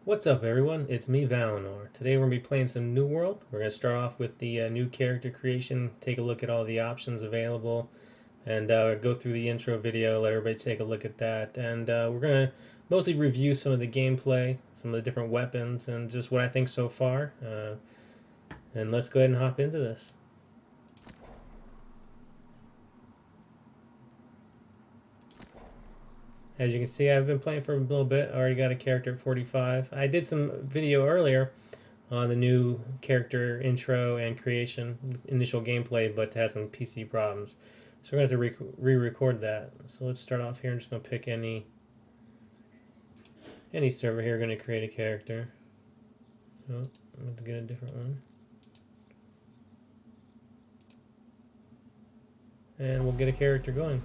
What's up, everyone? It's me, Valinor. Today we're going to be playing some New World. We're going to start off with the new character creation, take a look at all the options available, and go through the intro video, let everybody take a look at that. And we're going to mostly review some of the gameplay, some of the different weapons, and just what I think so far. And let's go ahead and hop into this. As you can see, I've been playing for a little bit. I already got a character at 45. I did some video earlier on the new character intro and creation, initial gameplay, but it had some PC problems. So we're going to have to re-record that. So let's start off here. I'm just going to pick any server here. Going to create a character. Oh, I'm going to get a different one. And we'll get a character going.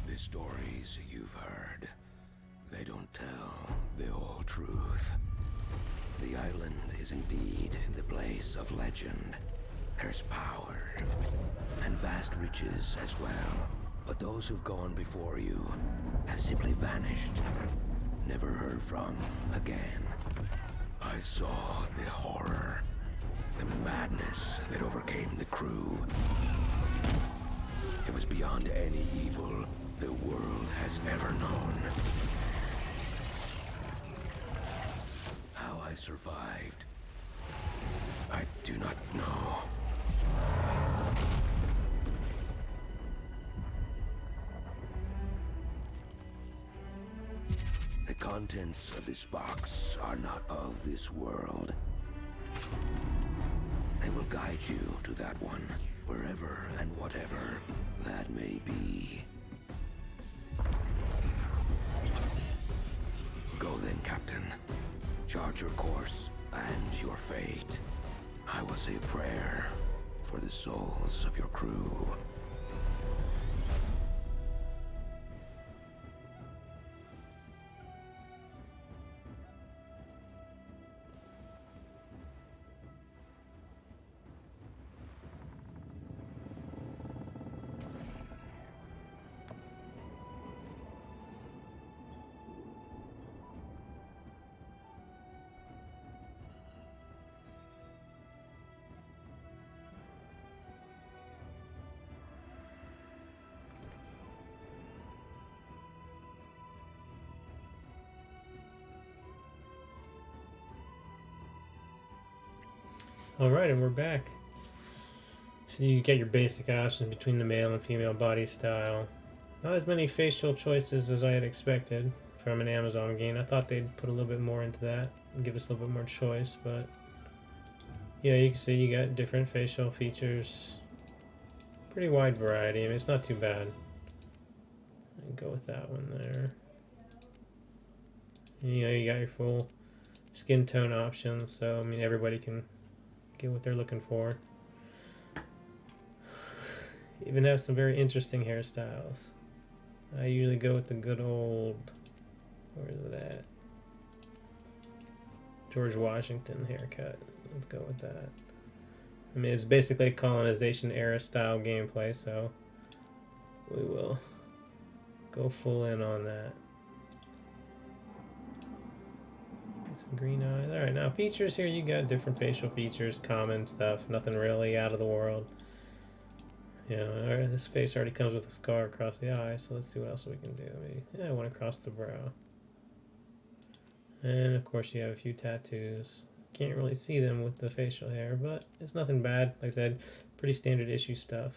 The stories you've heard, they don't tell the whole truth. The island is indeed the place of legend. There's power and vast riches as well. But those who've gone before you have simply vanished, never heard from again. I saw the horror, the madness that overcame the crew. It was beyond any evil the world has ever known. How I survived, I do not know. The contents of this box are not of this world. They will guide you to that one, wherever and whatever that may be. Go then, Captain. Chart your course and your fate. I will say a prayer for the souls of your crew. Alright, and we're back. So you get your basic options between the male and female body style. Not as many facial choices as I had expected from an Amazon game. I thought they'd put a little bit more into that and give us a little bit more choice, but yeah, you can see you got different facial features. Pretty wide variety. I mean, it's not too bad. I'd go with that one there. You know, you got your full skin tone options, so I mean, everybody can get what they're looking for. Even have some very interesting hairstyles. I usually go with the good old, where is it at? George Washington haircut. Let's go with that. I mean, it's basically colonization era style gameplay, so we will go full in on that. Some green eyes. Alright, now features here, you got different facial features, common stuff, nothing really out of the world. You know, alright, this face already comes with a scar across the eye, so let's see what else we can do. Maybe, one across the brow. And of course you have a few tattoos. Can't really see them with the facial hair, but it's nothing bad. Like I said, pretty standard issue stuff.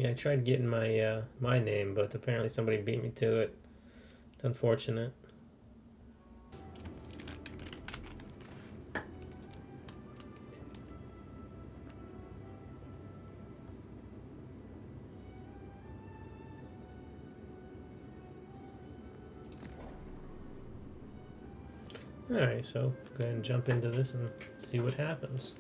Yeah, I tried getting my my name, but apparently somebody beat me to it. It's unfortunate. Alright, so go ahead and jump into this and see what happens.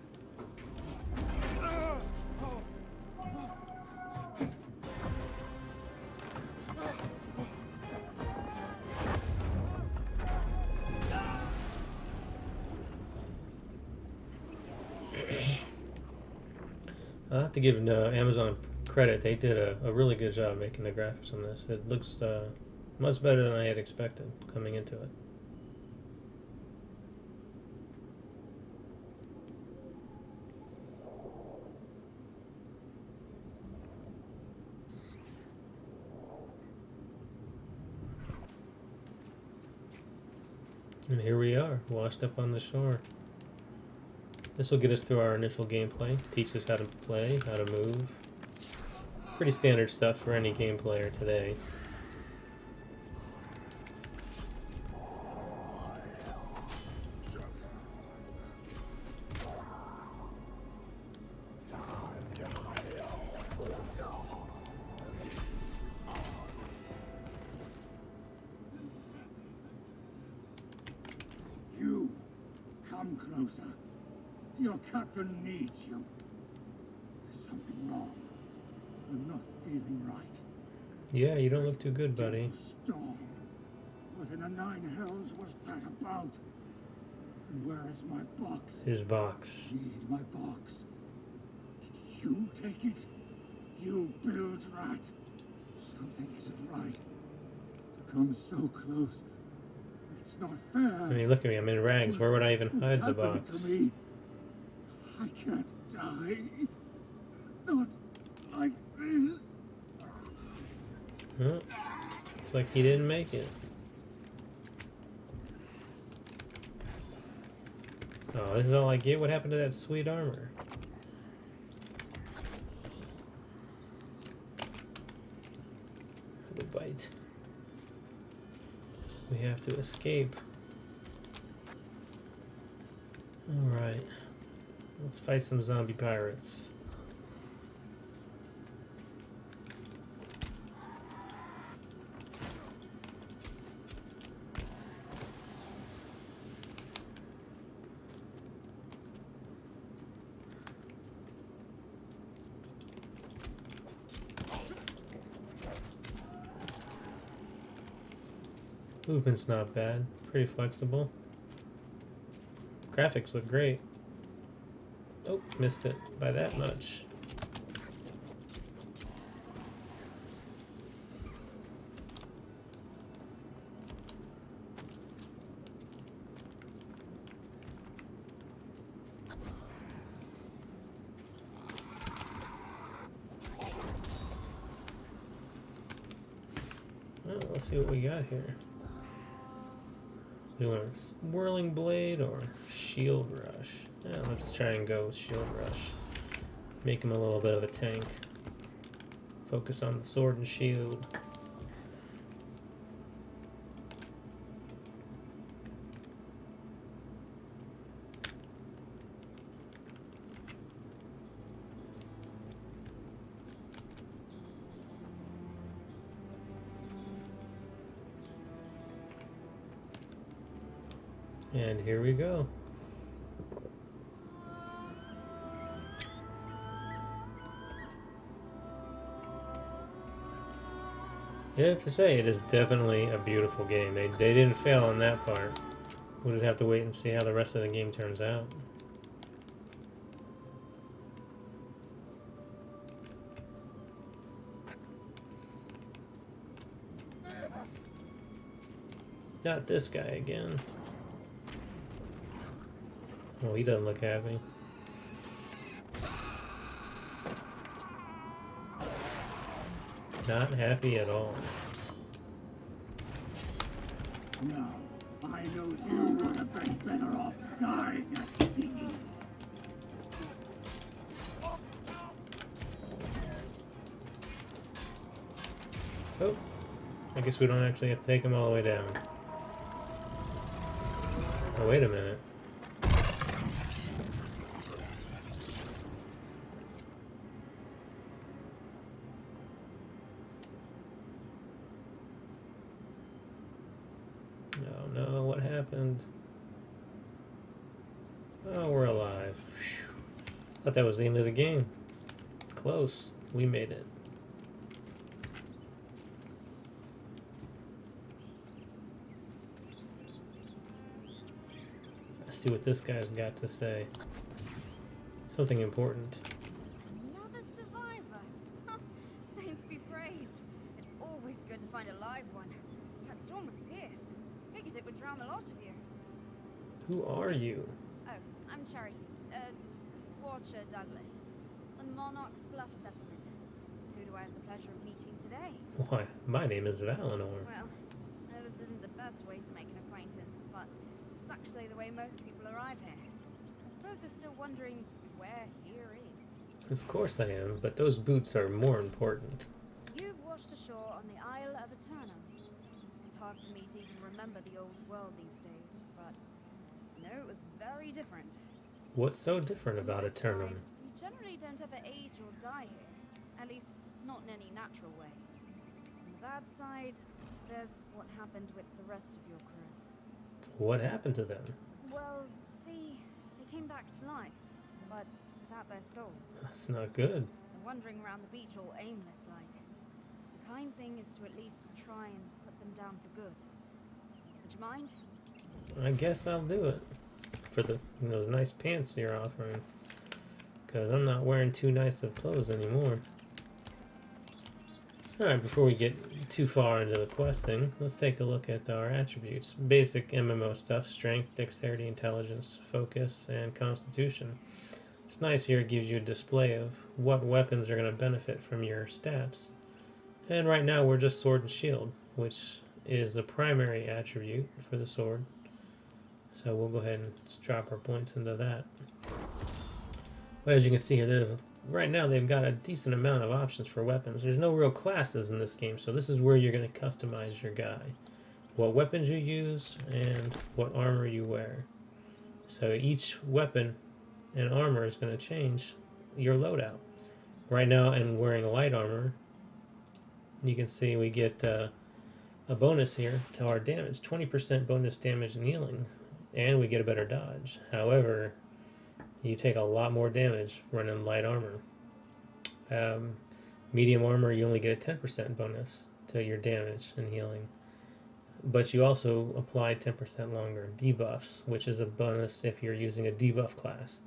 I'll have to give Amazon credit. They did a really good job making the graphics on this. It looks much better than I had expected coming into it. And here we are, washed up on the shore. This will get us through our initial gameplay, teach us how to play, how to move. Pretty standard stuff for any game player today. You, come closer. Your captain needs you. There's something wrong. You're not feeling right. Yeah, you don't look too good, buddy. Storm. What in the nine hells was that about? And where is my box? His box. I need my box. Did you take it? You bilge rat. Something isn't right. To come so close. It's not fair. I mean, look at me, I'm in rags. Where would I even hide the box? To me? I can't die. Not like this. Huh? Looks like he didn't make it. Oh, this is all I get? What happened to that sweet armor? Have a bite. We have to escape. Alright. Let's fight some zombie pirates. Movement's not bad. Pretty flexible. Graphics look great. Oh, missed it by that much. Well, let's see what we got here. We want a Whirling Blade or Shield Rush? Yeah, let's try and go with Shield Rush. Make him a little bit of a tank. Focus on the sword and shield. And here we go. You have to say, it is definitely a beautiful game. They didn't fail on that part. We'll just have to wait and see how the rest of the game turns out. Not this guy again. Well, he doesn't look happy. Not happy at all. No, I know you would have been better off dying at sea. I guess we don't actually have to take them all the way down. Oh, wait a minute. Oh no, what happened? Oh, we're alive. Whew. Thought that was the end of the game. Close. We made it. Let's see what this guy's got to say. Something important. Another survivor. Saints be praised. It's always good to find a live one. That storm was fierce. Figured it would drown a lot of you. Who are you? Oh, I'm Charity. Watcher Douglas. From the Monarch's Bluff settlement. Who do I have the pleasure of meeting today? Why, my name is Valinor. Well, I know this isn't the best way to make an acquaintance, but it's actually the way most people arrive here. I suppose you're still wondering where here is. Of course I am, but those boots are more important. You've washed ashore on the Isle of Eternum. It's hard for me to even remember the old world these days, but no, it was very different. What's so different On the about good Eternum? side, you generally don't ever age or die here. At least, not in any natural way. On the bad side, there's what happened with the rest of your crew. What happened to them? Well, see, they came back to life, but without their souls. That's not good. They're wandering around the beach all aimless like. The kind thing is to at least try and put them down for good. Would you mind? I guess I'll do it. For the those nice pants you're offering. Because I'm not wearing too nice of clothes anymore. Alright, before we get too far into the questing, let's take a look at our attributes. Basic MMO stuff: strength, dexterity, intelligence, focus, and constitution. It's nice here, it gives you a display of what weapons are going to benefit from your stats. And right now we're just sword and shield, which is the primary attribute for the sword. So we'll go ahead and just drop our points into that. But as you can see here, right now they've got a decent amount of options for weapons. There's no real classes in this game, so this is where you're going to customize your guy. What weapons you use and what armor you wear. So each weapon and armor is going to change your loadout. Right now I'm wearing light armor. You can see we get a bonus here to our damage. 20% bonus damage and healing. And we get a better dodge. However, you take a lot more damage running light armor. Medium armor, you only get a 10% bonus to your damage and healing. But you also apply 10% longer debuffs, which is a bonus if you're using a debuff class.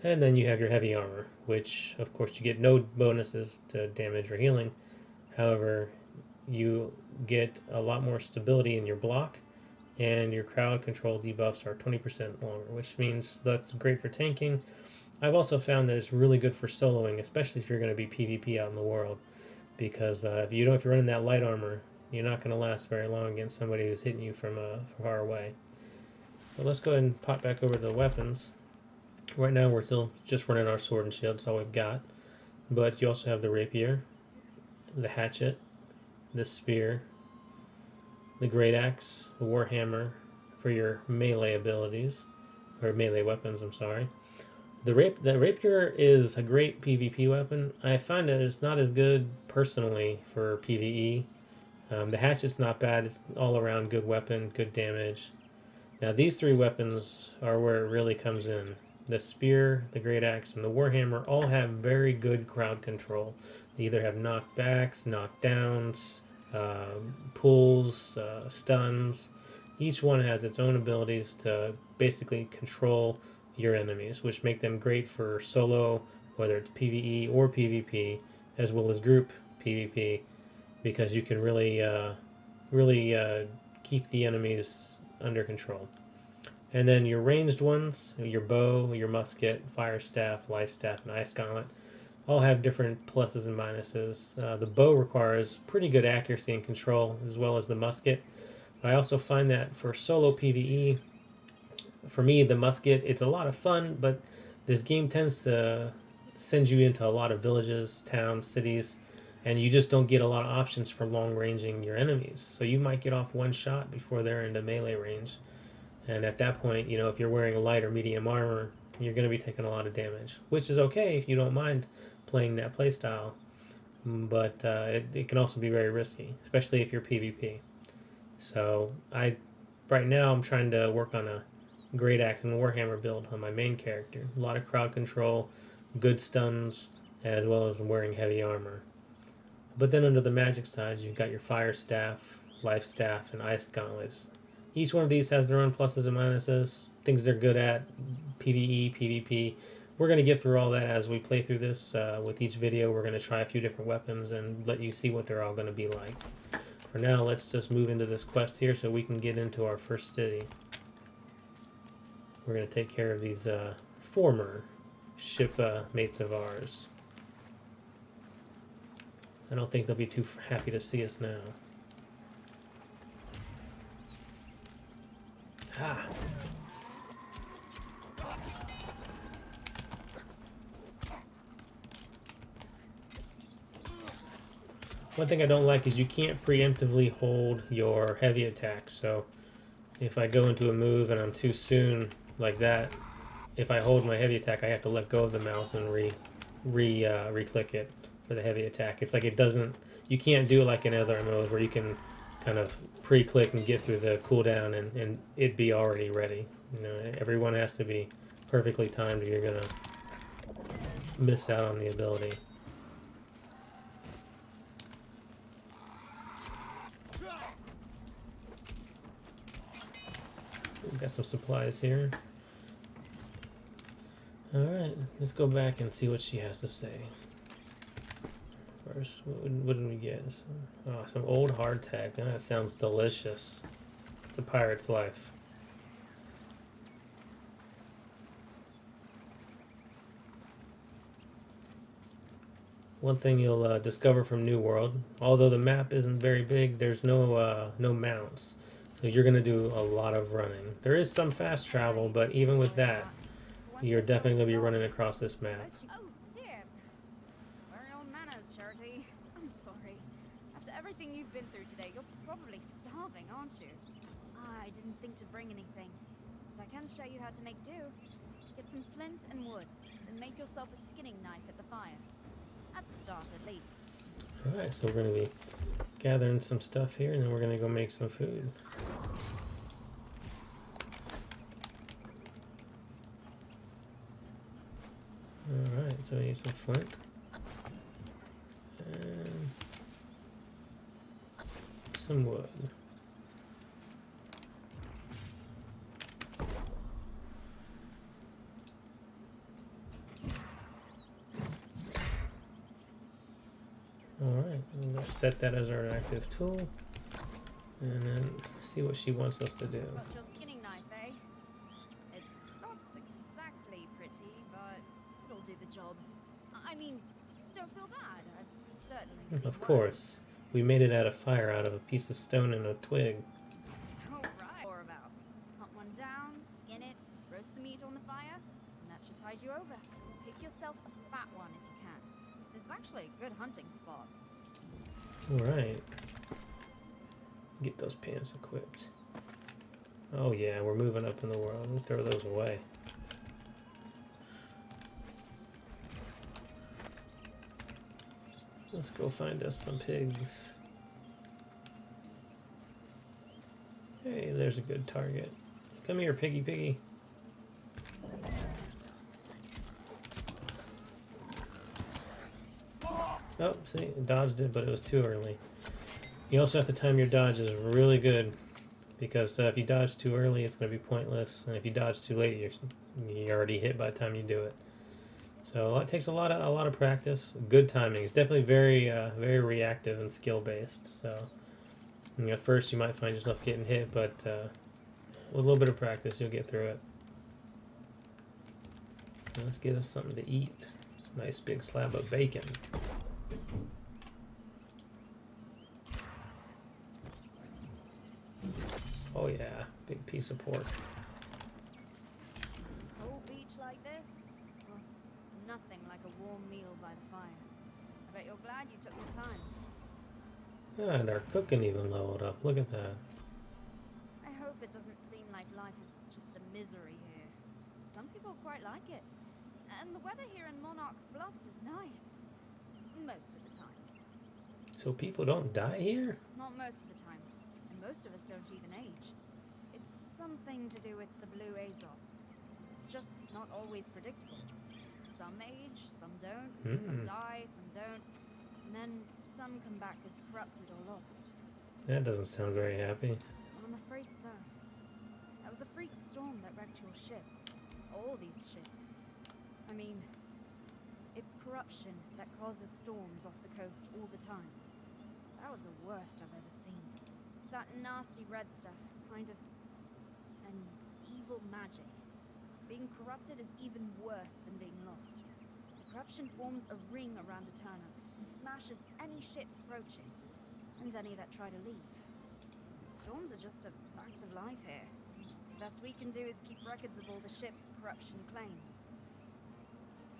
And then you have your heavy armor, which of course you get no bonuses to damage or healing. However, you get a lot more stability in your block, and your crowd control debuffs are 20% longer, which means that's great for tanking. I've also found that it's really good for soloing, especially if you're going to be PvP out in the world, because if you're running that light armor, you're not going to last very long against somebody who's hitting you from far away. But let's go ahead and pop back over to the weapons. Right now we're still just running our sword and shield, that's all we've got. But you also have the rapier, the hatchet, the spear, the great axe, the warhammer for your melee abilities, or melee weapons, I'm sorry. The rapier is a great PvP weapon. I find that it's not as good personally for PvE. The hatchet's not bad, it's all around good weapon, good damage. Now these three weapons are where it really comes in. The spear, the great axe, and the warhammer all have very good crowd control. They either have knockbacks, knockdowns, pulls, stuns. Each one has its own abilities to basically control your enemies, which make them great for solo, whether it's PvE or PvP, as well as group PvP, because you can really keep the enemies under control. And then your ranged ones, your bow, your musket, fire staff, life staff, and ice gauntlet, all have different pluses and minuses. The bow requires pretty good accuracy and control, as well as the musket. I also find that for solo PvE, for me, the musket, it's a lot of fun, but this game tends to send you into a lot of villages, towns, cities, and you just don't get a lot of options for long ranging your enemies. So you might get off one shot before they're into melee range, and at that point, you know, if you're wearing light or medium armor, you're going to be taking a lot of damage, which is okay if you don't mind playing that playstyle. But it can also be very risky, especially if you're PvP. So right now, I'm trying to work on a great axe and warhammer build on my main character. A lot of crowd control, good stuns, as well as wearing heavy armor. But then under the magic side, you've got your fire staff, life staff, and ice gauntlets. Each one of these has their own pluses and minuses, things they're good at, PvE, PvP. We're going to get through all that as we play through this. With each video, we're going to try a few different weapons and let you see what they're all going to be like. For now, let's just move into this quest here so we can get into our first city. We're going to take care of these former ship mates of ours. I don't think they'll be too happy to see us now. Ha! One thing I don't like is you can't preemptively hold your heavy attack. So if I go into a move and I'm too soon like that, if I hold my heavy attack, I have to let go of the mouse and re-click it for the heavy attack. It's like it doesn't. You can't do it like in other MMOs where you can kind of pre-click and get through the cooldown and it be already ready. You know, everyone has to be perfectly timed or you're gonna miss out on the ability. We've got some supplies here. Alright, let's go back and see what she has to say. First, what did we get? Oh, some old hardtack. That sounds delicious. It's a pirate's life. One thing you'll discover from New World, although the map isn't very big, there's no mounts. So you're going to do a lot of running. There is some fast travel, but even with that, you're definitely going to be running across this map. Oh dear. Very old manners, Charity. I'm sorry. After everything you've been through today, you're probably starving, aren't you? I didn't think to bring anything, but I can show you how to make do. Get some flint and wood, then make yourself a skinning knife at the fire. That's a start, at least. Alright, so we're going to be gathering some stuff here, and then we're going to go make some food. Alright, so we need some flint. And some wood. Alright, let's set that as our active tool. And then see what she wants us to do. Got your skinning knife, eh? It's not exactly pretty, but it'll do the job. I mean, don't feel bad. I've certainly seen Of worse. course. We made it out of fire out of a piece of stone and a twig. All right. Or about hunt one down, skin it, roast the meat on the fire, and that should tide you over. Pick yourself a fat one if you can. This is actually a good hunting spot. Alright. Get those pants equipped. Oh yeah, we're moving up in the world. We'll throw those away. Let's go find us some pigs. Hey, there's a good target. Come here, piggy piggy. Oh, see, dodged it, but it was too early. You also have to time your dodges really good, because if you dodge too early, it's going to be pointless, and if you dodge too late, you're already hit by the time you do it. So it takes a lot of practice. Good timing. It's definitely very very reactive and skill based. So at first you might find yourself getting hit, but with a little bit of practice, you'll get through it. Now let's get us something to eat. Nice big slab of bacon. Oh yeah, big piece of pork. Cold beach like this? Well, nothing like a warm meal by the fire. Bet you're glad you took the time. Ah, and our cooking even leveled up. Look at that. I hope it doesn't seem like life is just a misery here. Some people quite like it. And the weather here in Monarch's Bluffs is nice. Most of the time. So people don't die here? Not most of the time. And most of us don't even age. It's something to do with the blue Azov. It's just not always predictable. Some age, some don't. Some die, some don't. And then some come back as corrupted or lost. That doesn't sound very happy. I'm afraid so. That was a freak storm that wrecked your ship. All these ships. I mean, it's corruption that causes storms off the coast all the time. That was the worst I've ever seen. It's that nasty red stuff, kind of an evil magic. Being corrupted is even worse than being lost. The corruption forms a ring around a turner and smashes any ships approaching, and any that try to leave. Storms are just a fact of life here. The best we can do is keep records of all the ships corruption claims.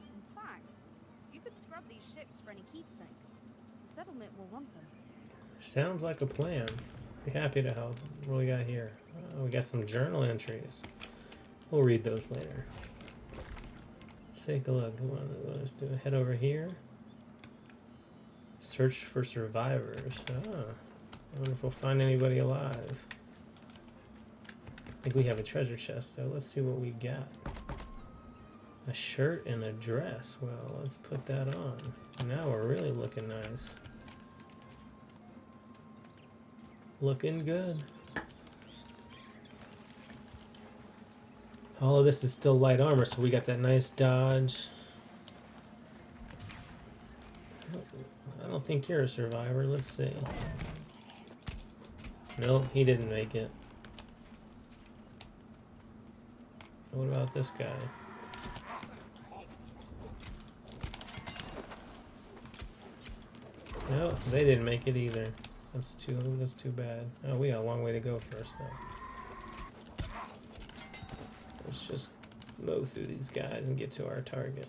In fact, if you could scrub these ships for any keepsakes, the settlement will want them. Sounds like a plan. Be happy to help. What do we got here? Oh, we got some journal entries. We'll read those later. Let's take a look. Let's do head over here. Search for survivors. Ah, I wonder if we'll find anybody alive. I think we have a treasure chest, so let's see what we got. A shirt and a dress. Well, let's put that on. Now we're really looking nice. Looking good. All of this is still light armor, so we got that nice dodge. I don't think you're a survivor. Let's see. Nope, he didn't make it. What about this guy? No, they didn't make it either. That's too bad. Oh, we got a long way to go first though. Let's just mow through these guys and get to our target.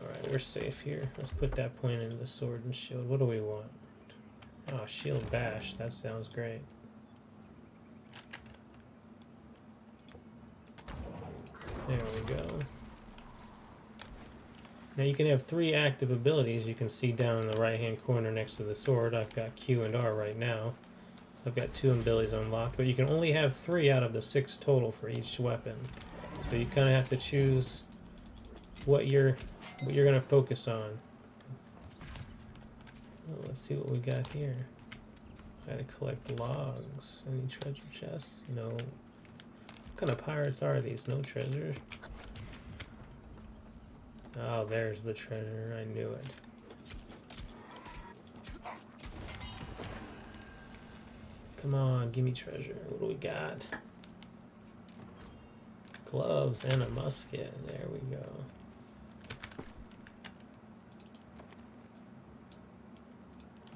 Alright, we're safe here. Let's put that point into the sword and shield. What do we want? Oh, shield bash. That sounds great. There we go. Now you can have 3 active abilities. You can see down in the right hand corner next to the sword. I've got Q and R right now. So I've got 2 abilities unlocked, but you can only have 3 out of the 6 total for each weapon. So you kind of have to choose what you're going to focus on. Well, let's see what we got here. Gotta collect logs. Any treasure chests? No. What kind of pirates are these? No treasure. Oh, there's the treasure. I knew it. Come on, give me treasure. What do we got? Gloves and a musket. There we go.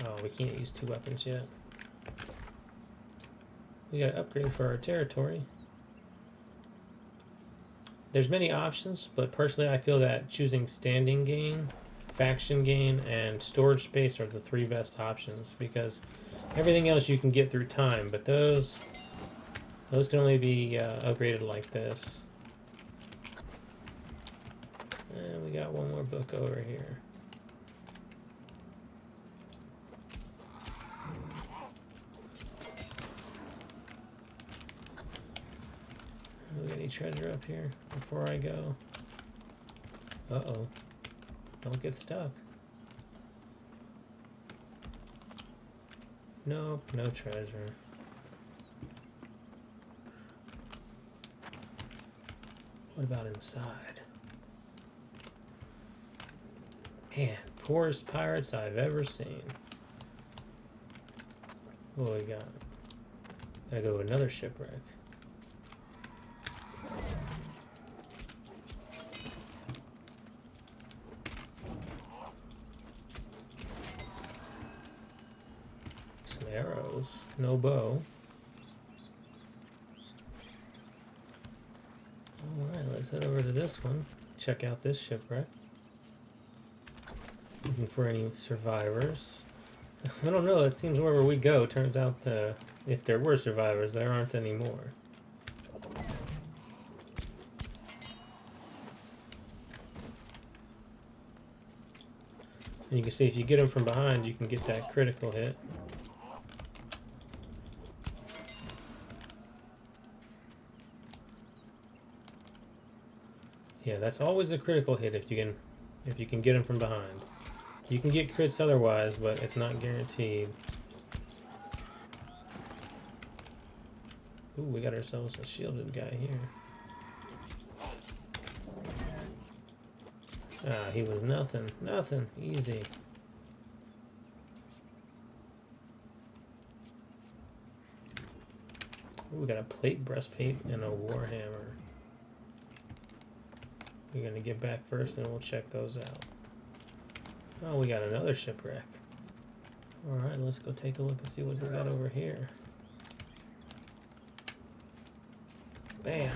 Oh, we can't use 2 weapons yet. We got to upgrade for our territory. There's many options, but personally I feel that choosing standing gain, faction gain, and storage space are the 3 best options, because everything else you can get through time, but those can only be upgraded like this. And we got one more book over here. We got any treasure up here before I go? Uh-oh. Don't get stuck. Nope, no treasure. What about inside? Man, poorest pirates I've ever seen. What do we got? Gotta go to another shipwreck. Some arrows. No bow. let's head over to this one. Check out this shipwreck. Looking for any survivors. I don't know, it seems wherever we go, turns out if there were survivors, there aren't any more. And you can see if you get them from behind, you can get that critical hit. Yeah, that's always a critical hit if you can get them from behind. You can get crits otherwise, but it's not guaranteed. Ooh, we got ourselves a shielded guy here. Ah, he was nothing. Nothing. Easy. Ooh, we got a plate breastplate and a warhammer. We're gonna get back first and we'll check those out. Oh, we got another shipwreck. Alright, let's go take a look and see what we got over here. Bam!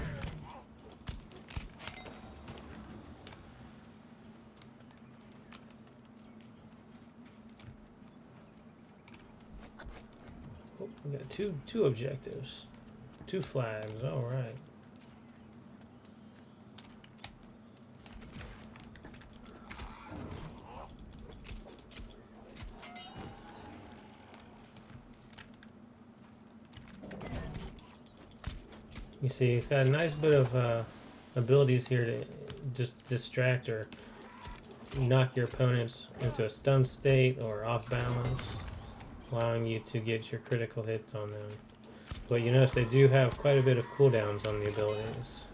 Oh, we got two objectives. 2 flags, alright. You see, he's got a nice bit of abilities here to just distract or knock your opponents into a stun state or off balance, allowing you to get your critical hits on them. But you notice they do have quite a bit of cooldowns on the abilities.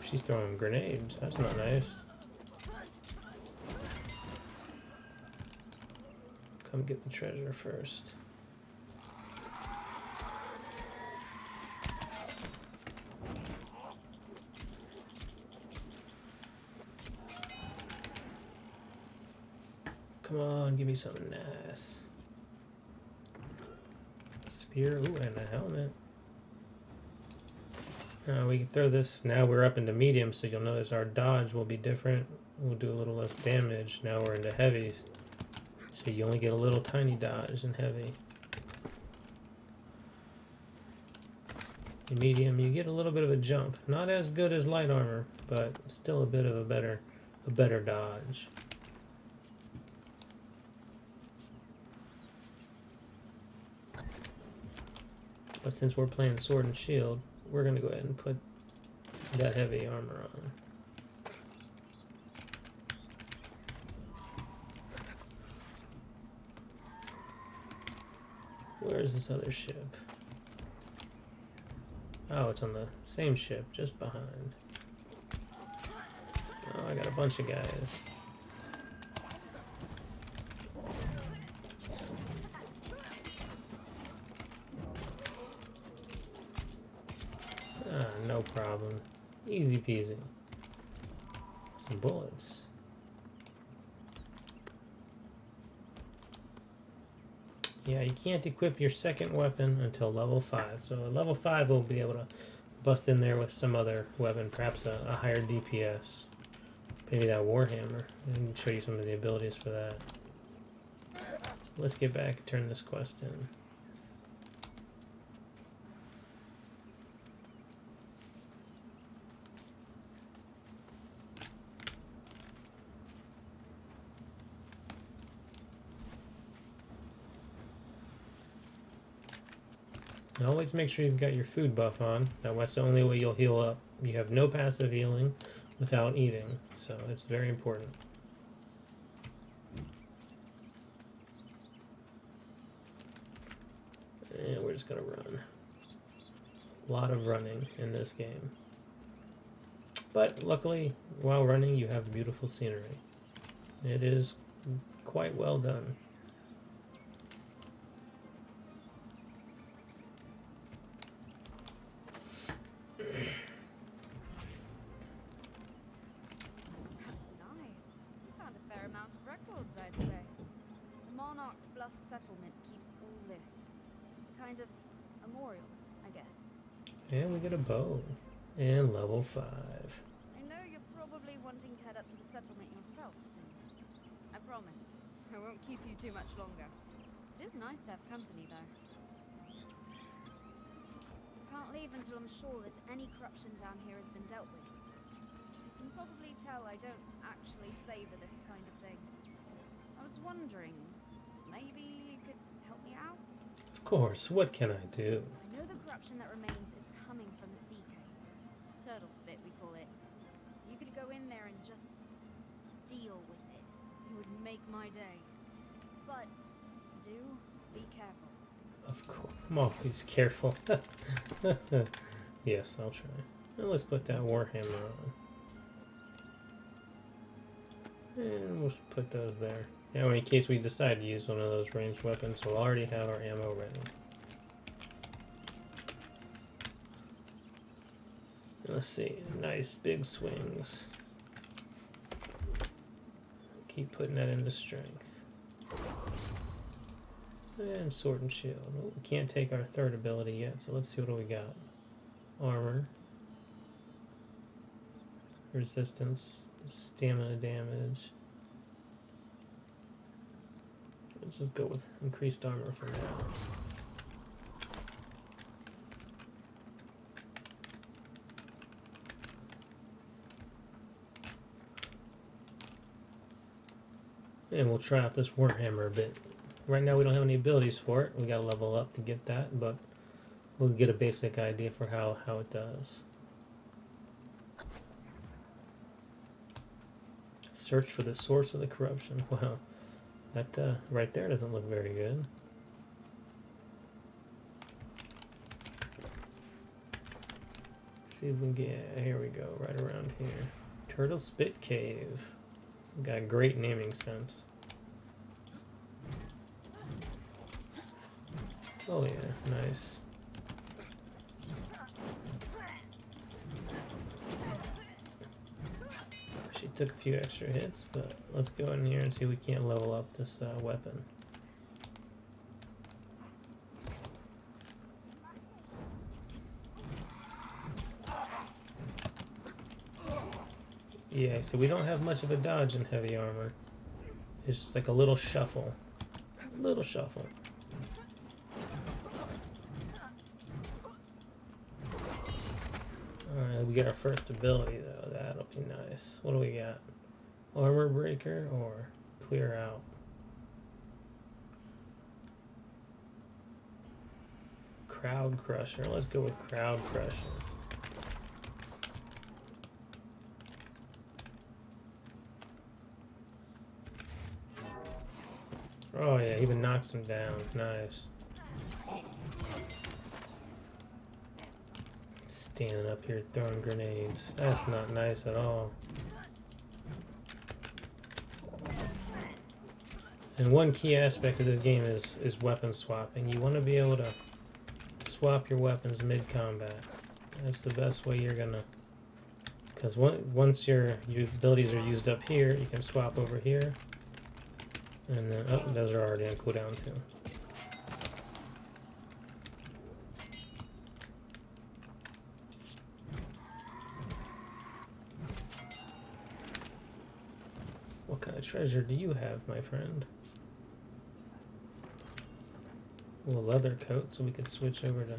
She's throwing grenades. That's not nice. Come get the treasure first. Come on, give me something nice. Spear, ooh, and a helmet. We can throw this. Now we're up into medium, so you'll notice our dodge will be different. We'll do a little less damage. Now we're into heavies, so you only get a little tiny dodge in heavy. In medium, you get a little bit of a jump. Not as good as light armor, but still a bit of a better dodge. But since we're playing sword and shield, we're going to go ahead and put that heavy armor on. Where's this other ship? Oh, it's on the same ship, just behind. Oh, I got a bunch of guys. Ah, no problem. Easy peasy. Some bullets. Yeah, you can't equip your second weapon until level 5. So at level 5 we'll be able to bust in there with some other weapon, perhaps a higher DPS. Maybe that Warhammer. And show you some of the abilities for that. Let's get back and turn this quest in. Always make sure you've got your food buff on. That's the only way you'll heal up. You have no passive healing without eating, so it's very important. And we're just gonna run. A lot of running in this game. But luckily, while running, you have beautiful scenery. It is quite well done. Bluff settlement keeps all this. It's kind of memorial, I guess. And we get a bow. And level 5. I know you're probably wanting to head up to the settlement yourself soon. I promise, I won't keep you too much longer. It is nice to have company, though. Can't leave until I'm sure that any corruption down here has been dealt with. You can probably tell I don't actually savor this kind of thing. I was wondering, maybe you could help me out? Of course, what can I do? I know the corruption that remains is coming from the sea cave. Turtle spit, we call it. You could go in there and just deal with it. It would make my day. But do be careful. Of course, I'm always careful. Yes, I'll try. Now let's put that warhammer on. And we'll put those there. Now in case we decide to use one of those ranged weapons, we'll already have our ammo ready. Let's see, nice big swings. Keep putting that into strength. And sword and shield. Oh, we can't take our third ability yet, so let's see what do we got. Armor. Resistance. Stamina damage. Let's just go with increased armor for now. And we'll try out this warhammer a bit. Right now we don't have any abilities for it. We gotta level up to get that, but we'll get a basic idea for how it does. Search for the source of the corruption. Wow. That right there doesn't look very good. See if we can get, here we go, right around here. Turtle Spit Cave. Got great naming sense. Oh yeah, nice. She took a few extra hits, but let's go in here and see if we can't level up this weapon. Yeah, so we don't have much of a dodge in heavy armor. It's just like a little shuffle. Little shuffle. Alright, we get our first ability though. That'll be nice. What do we got? Armor breaker or clear out? Crowd crusher. Let's go with crowd crusher. Oh yeah, even knocks him down. Nice. Standing up here throwing grenades. That's not nice at all. And one key aspect of this game is weapon swapping. You want to be able to swap your weapons mid-combat. That's the best way you're gonna... Because once your abilities are used up here, you can swap over here. And then, oh, those are already on cooldown too. What kind of treasure do you have, my friend? A little leather coat, so we could switch over to...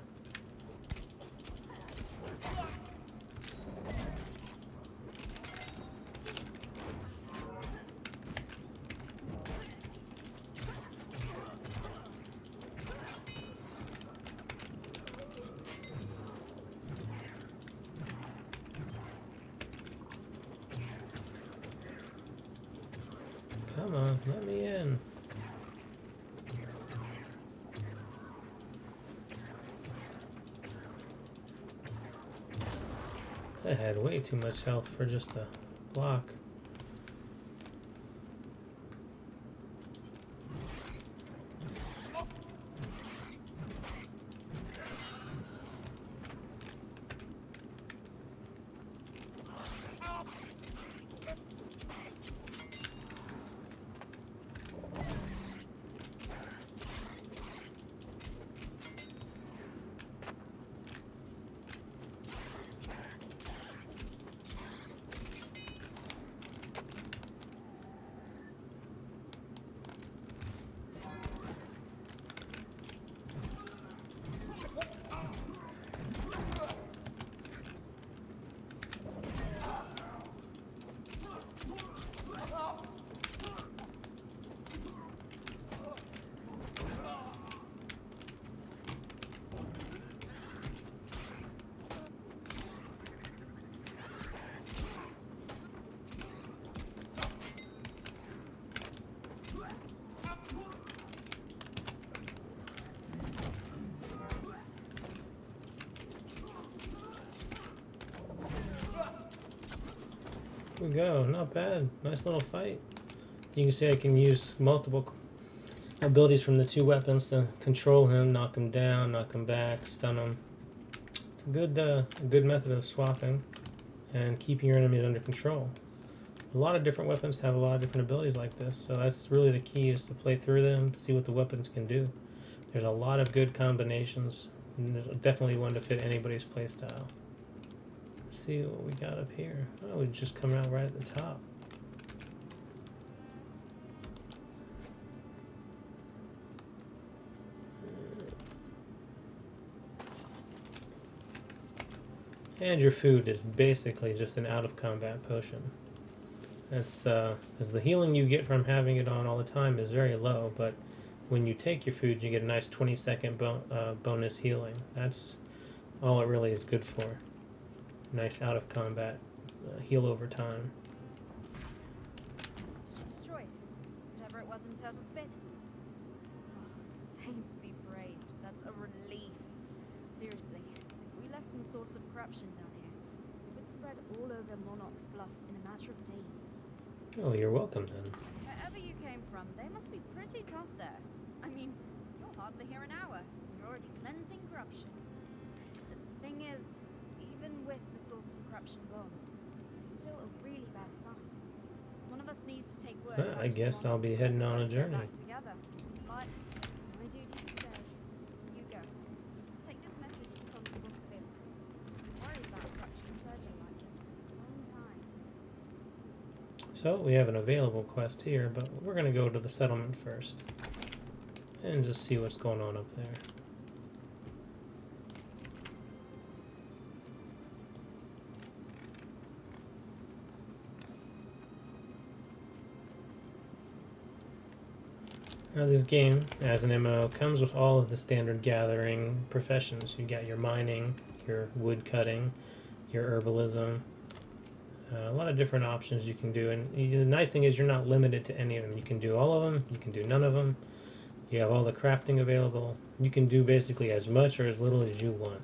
Come on, let me in. I had way too much health for just a block. we go. Not bad. Nice little fight. You can see I can use multiple abilities from the two weapons to control him, knock him down, knock him back, stun him. It's a good method of swapping and keeping your enemies under control. A lot of different weapons have a lot of different abilities like this, so that's really the key, is to play through them, see what the weapons can do. There's a lot of good combinations, and there's definitely one to fit anybody's playstyle. Let's see what we got up here. Oh, we just come out right at the top. And your food is basically just an out-of-combat potion. That's because the healing you get from having it on all the time is very low, but when you take your food, you get a nice 20-second bonus healing. That's all it really is good for. Nice out-of-combat heal over time. Did you destroy it? Whatever it was in Turtle Spit? Oh, saints be praised. That's a relief. Seriously, if we left some source of corruption down here, it would spread all over Monarch's Bluffs in a matter of days. Oh, you're welcome then. Wherever you came from, they must be pretty tough there. I mean, you're hardly here an hour, and you're already cleansing corruption. The thing is, even with the source of corruption gone, this is still a really bad sign. One of us needs to take word. I guess I'll be heading on a journey. Back together. But it's my duty to stay. You go. Take this message to Constable Seville. I'm worried about corruption surging like this for a long time. So we have an available quest here, but we're going to go to the settlement first and just see what's going on up there. Now this game, as an MMO, comes with all of the standard gathering professions. You got your mining, your wood cutting, your herbalism, a lot of different options you can do. And the nice thing is you're not limited to any of them. You can do all of them, you can do none of them. You have all the crafting available. You can do basically as much or as little as you want,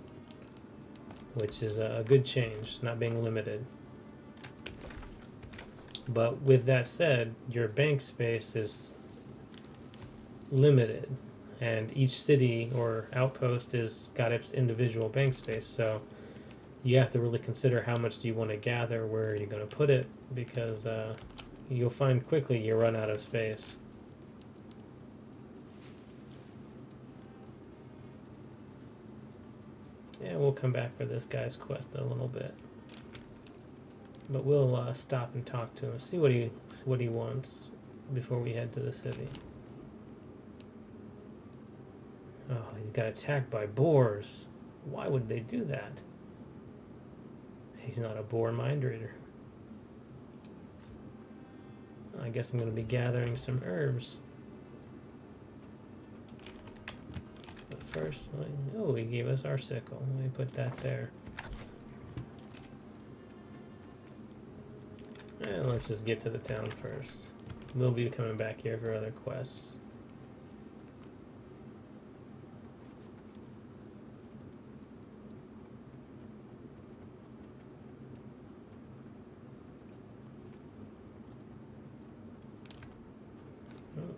which is a good change, not being limited. But with that said, your bank space is limited, and each city or outpost is got its individual bank space, so you have to really consider how much do you want to gather, where are you going to put it, because you'll find quickly you run out of space. Yeah, we'll come back for this guy's quest in a little bit, but we'll stop and talk to him, see what he wants before we head to the city. Oh, he's got attacked by boars. Why would they do that? He's not a boar mind reader. I guess I'm going to be gathering some herbs. But first, oh, he gave us our sickle. Let me put that there. And let's just get to the town first. We'll be coming back here for other quests.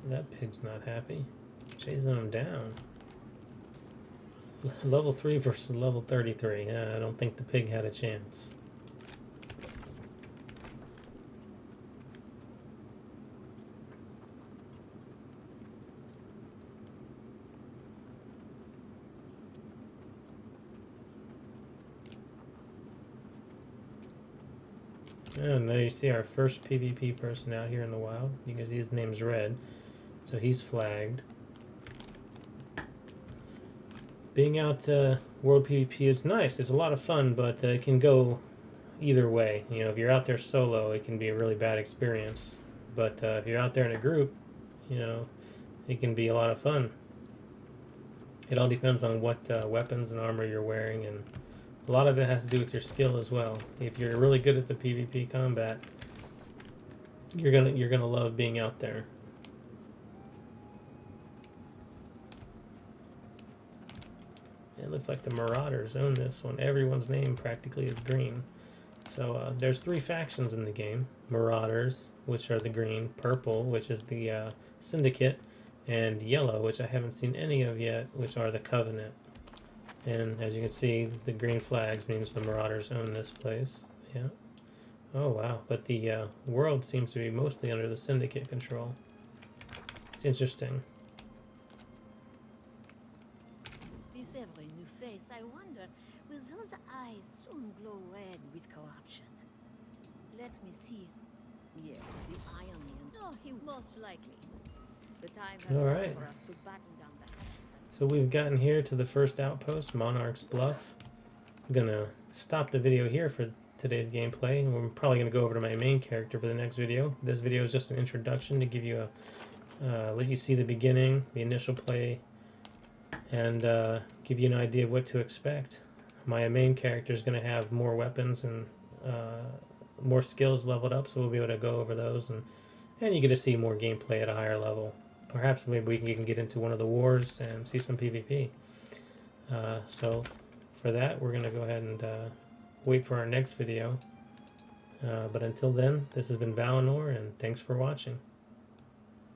That pig's not happy. Chasing him down. Level 3 versus level 33. I don't think the pig had a chance. Oh, now you see our first PvP person out here in the wild. You can see his name's Red. So he's flagged. Being out World PvP is nice. It's a lot of fun, but it can go either way. You know, if you're out there solo, it can be a really bad experience. But if you're out there in a group, you know, it can be a lot of fun. It all depends on what weapons and armor you're wearing, and a lot of it has to do with your skill as well. If you're really good at the PvP combat, you're gonna love being out there. It looks like the Marauders own this one. Everyone's name practically is green. So there's three factions in the game: Marauders, which are the green; purple, which is the Syndicate; and yellow, which I haven't seen any of yet, which are the Covenant. And as you can see, the green flags means the Marauders own this place. Yeah. Oh wow! But the world seems to be mostly under the Syndicate control. It's interesting. This every new face, I wonder, will those eyes soon glow red with corruption? Let me see. Yeah, the Iron Man. No, he most likely. The time has All come right. for us to batten down the hatches. So we've gotten here to the first outpost, Monarch's Bluff. I'm gonna stop the video here for today's gameplay. We're probably gonna go over to my main character for the next video. This video is just an introduction to give you a let you see the beginning, the initial play, and give you an idea of what to expect. My main character is gonna have more weapons and more skills leveled up, so we'll be able to go over those, and you get to see more gameplay at a higher level. Perhaps maybe we can get into one of the wars and see some PvP. So for that, we're going to go ahead and wait for our next video. But until then, this has been Valinor, and thanks for watching.